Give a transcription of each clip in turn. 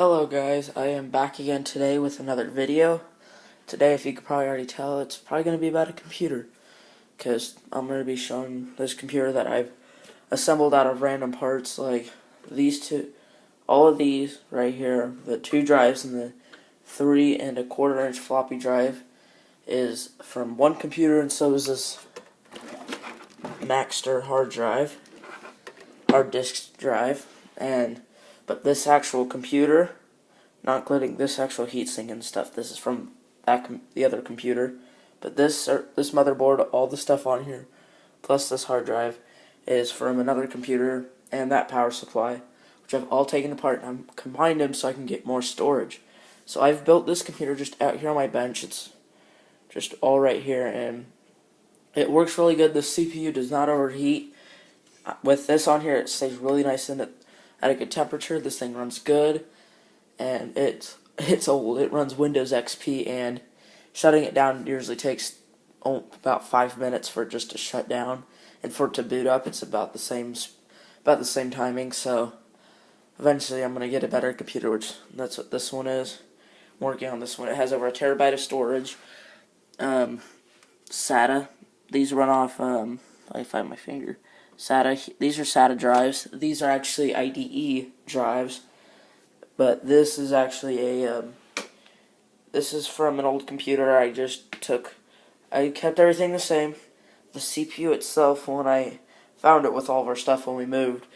Hello guys, I am back again today with another video. Today, if you could probably already tell, it's probably going to be about a computer. Because I'm going to be showing this computer that I've assembled out of random parts, like these two, all of these right here, the two drives and the 3¼ inch floppy drive is from one computer, and so is this Maxtor hard disk drive, but this actual computer, not including this actual heatsink and stuff, this is from the other computer, but this motherboard, all the stuff on here, plus this hard drive, is from another computer, and that power supply, which I've all taken apart, and I'm combined them so I can get more storage. So I've built this computer just out here on my bench. It's just all right here, and it works really good. The CPU does not overheat. With this on here, it stays really nice at a good temperature. This thing runs good, and it's old. It runs Windows XP, and shutting it down usually takes about 5 minutes for it just to shut down, and for it to boot up, it's about the same timing. So eventually, I'm gonna get a better computer, which that's what this one is. I'm working on this one. It has over 1 terabyte of storage. SATA. These run off. I find my finger. SATA. These are SATA drives. These are actually IDE drives, but this is actually this is from an old computer I just took. I kept everything the same. The CPU itself, when I found it with all of our stuff when we moved,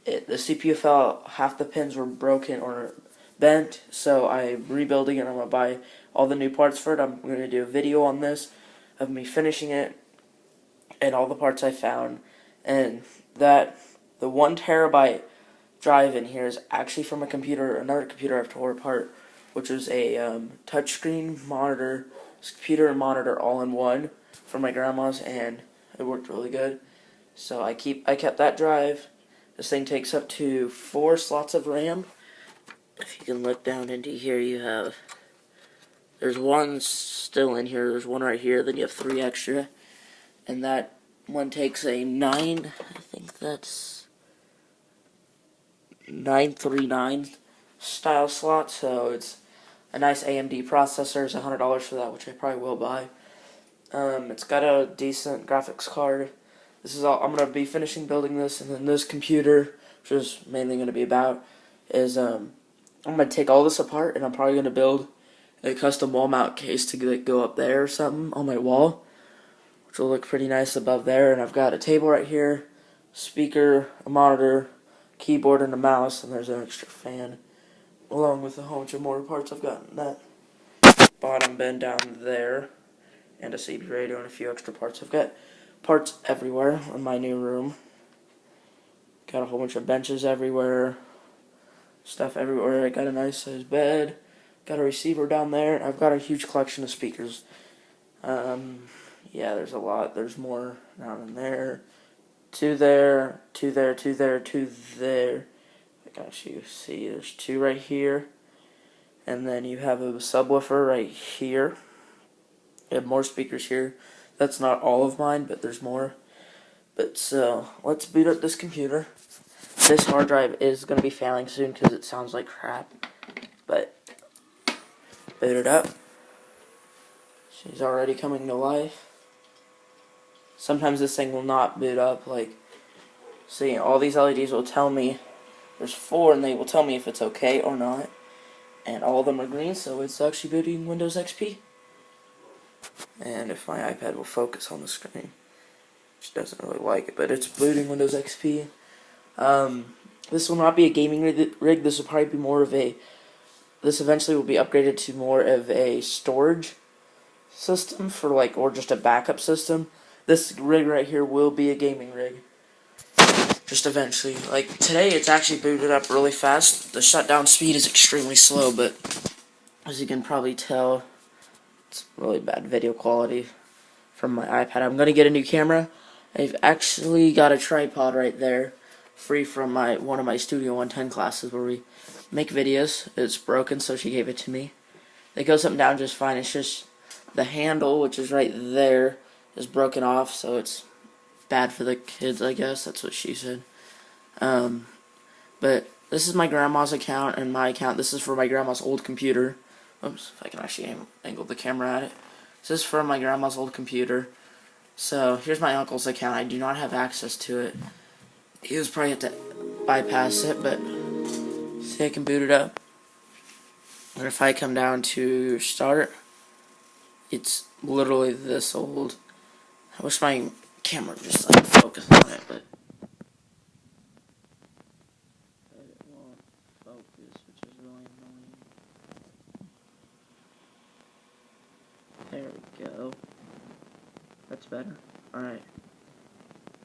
the CPU fell out. Half the pins were broken or bent, so I'm rebuilding it. I'm going to buy all the new parts for it. I'm going to do a video on this of me finishing it and all the parts I found. And the 1 terabyte drive in here is actually from another computer I've tore apart, which was a touchscreen monitor, computer and monitor all in one from my grandma's, and it worked really good. So I kept that drive. This thing takes up to 4 slots of RAM. If you can look down into here, there's one still in here, there's one right here, then you have 3 extra, and that one takes a 939 style slot, so it's a nice AMD processor. It's $100 for that, which I probably will buy. It's got a decent graphics card. This is all I'm going to be finishing building this, and then this computer, which is mainly going to be about, is I'm going to take all this apart, and I'm probably going to build a custom wall mount case to go up there or something on my wall, which will look pretty nice above there. And I've got a table right here, speaker, a monitor, keyboard, and a mouse, and there's an extra fan, along with a whole bunch of more parts I've got in that bottom bin down there, and a CB radio and a few extra parts. I've got parts everywhere in my new room. Got a whole bunch of benches everywhere, stuff everywhere. I got a nice sized bed, got a receiver down there, and I've got a huge collection of speakers. Yeah, there's a lot. There's more down in there. 2 there, 2 there, 2 there, 2 there. I got you. See, there's 2 right here. And then you have a subwoofer right here. You have more speakers here. That's not all of mine, but there's more. But so, let's boot up this computer. This hard drive is going to be failing soon because it sounds like crap. But, boot it up. She's already coming to life. Sometimes this thing will not boot up. See, all these LEDs will tell me there's 4, and they will tell me if it's okay or not. And all of them are green, so it's actually booting Windows XP. And if my iPad will focus on the screen, which doesn't really like it, but it's booting Windows XP. This will not be a gaming rig. This will probably be more of this eventually will be upgraded to more of a storage system or just a backup system. This rig right here will be a gaming rig. Just eventually. Today, it's actually booted up really fast. The shutdown speed is extremely slow, but as you can probably tell, it's really bad video quality from my iPad. I'm going to get a new camera. I've actually got a tripod right there, free from one of my Studio 110 classes where we make videos. It's broken, so she gave it to me. It goes up and down just fine. It's just the handle, which is right there, is broken off, so it's bad for the kids, I guess. That's what she said. But this is my grandma's account and my account. This is for my grandma's old computer. Oops, if I can actually angle the camera at it. This is for my grandma's old computer. So here's my uncle's account. I do not have access to it. He was probably have to bypass it, but see, I can boot it up. And if I come down to start, it's literally this old. I wish my camera would just like focus on it, but it won't focus, which is really annoying. There we go. That's better. Alright.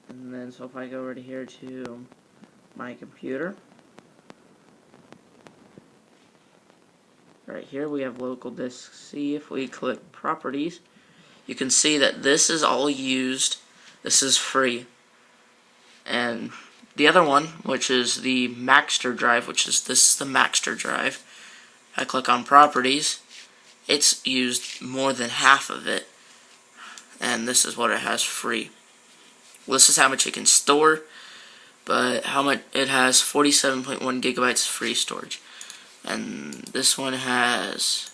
And then, so if I go over to here to my computer, right here we have local disk C. If we click properties, you can see that this is all used. This is free. And the other one, which is the Maxter drive, this is the Maxter drive. If I click on properties, it's used more than half of it. And this is what it has free. This is how much it can store, but how much it has 47.1 gigabytes free storage. And this one has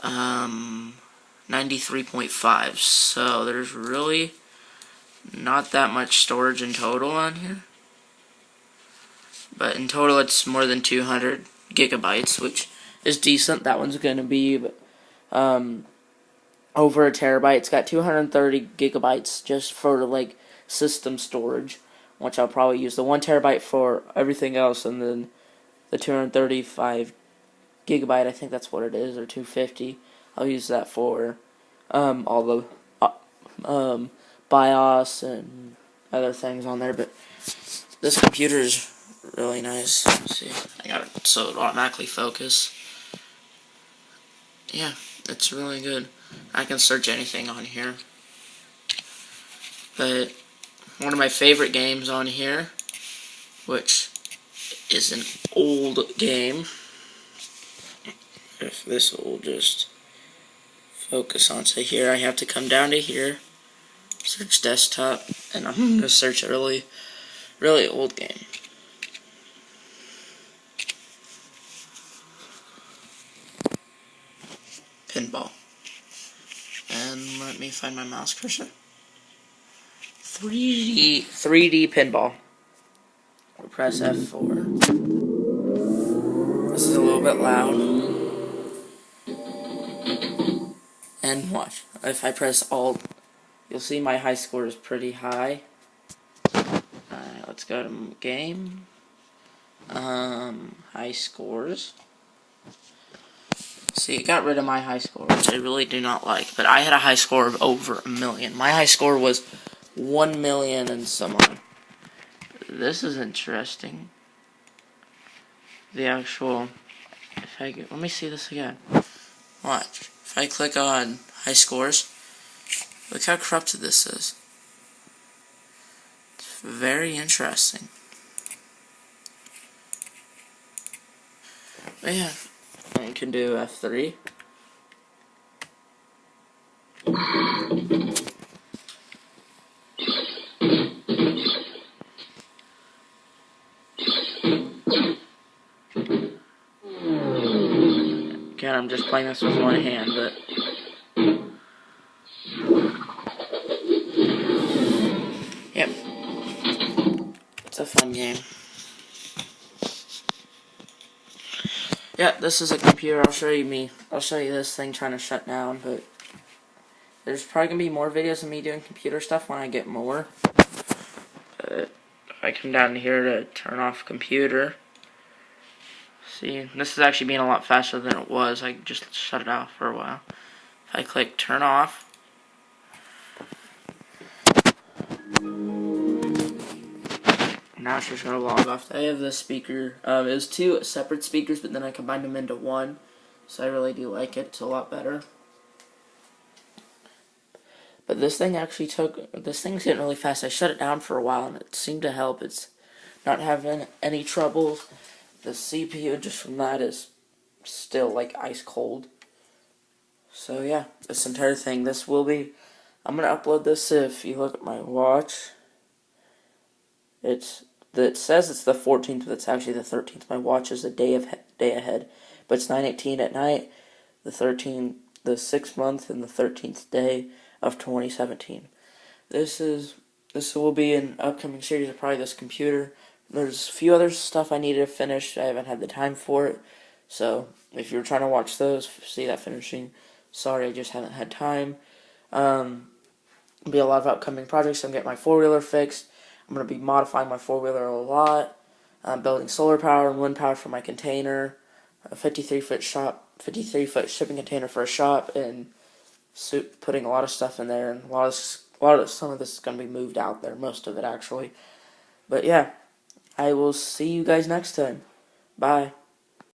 93.5, so there's really not that much storage in total on here. But in total it's more than 200 gigabytes, which is decent. That one's going to be over a terabyte. It's got 230 gigabytes just for like system storage, which I'll probably use the 1 terabyte for everything else, and then the 235 gigabyte, I think that's what it is, or 250, I'll use that for all the BIOS and other things on there. But this computer is really nice. Let's see, I got it so it automatically focus. Yeah, it's really good. I can search anything on here. But one of my favorite games on here, which is an old game, if this will just focus onto here, I have to come down to here, search desktop, and I'm going to search a really, really old game. Pinball. And let me find my mouse cursor. 3D pinball. We'll press F4. This is a little bit loud. And watch. If I press Alt, you'll see my high score is pretty high. Alright, let's go to game. High scores. See, it got rid of my high score, which I really do not like. But I had a high score of over 1 million. My high score was 1 million and some odd. This is interesting. The actual, let me see this again. Watch. If I click on high scores, look how corrupted this is. It's very interesting. But yeah, I can do F3. Again, I'm just playing this with one hand, but yep, it's a fun game. Yeah, this is a computer. I'll show you this thing trying to shut down, but there's probably gonna be more videos of me doing computer stuff when I get more. But if I come down here to turn off computer, see, this is actually being a lot faster than it was. I just shut it off for a while. If I click turn off, now it's just going to log off. I have this speaker. It was 2 separate speakers, but then I combined them into one. So I really do like it. It's a lot better. But this thing actually this thing's getting really fast. I shut it down for a while and it seemed to help. It's not having any troubles. The CPU just from that is still like ice cold. So yeah, this entire thing, I'm going to upload this. If you look at my watch, it's It says it's the 14th, but it's actually the 13th. My watch is a day ahead, but it's 9:18 at night, the 13th, the 6th month, and the 13th day of 2017. This will be an upcoming series of probably this computer. There's a few other stuff I needed to finish. I haven't had the time for it. So if you're trying to watch those, see that finishing. Sorry, I just haven't had time. There'll be a lot of upcoming projects. I'm getting my four-wheeler fixed. I'm going to be modifying my four-wheeler a lot. I'm building solar power and wind power for my container. A 53-foot shipping container for a shop, and putting a lot of stuff in there. And some of this is going to be moved out there. Most of it, actually. But yeah, I will see you guys next time. Bye.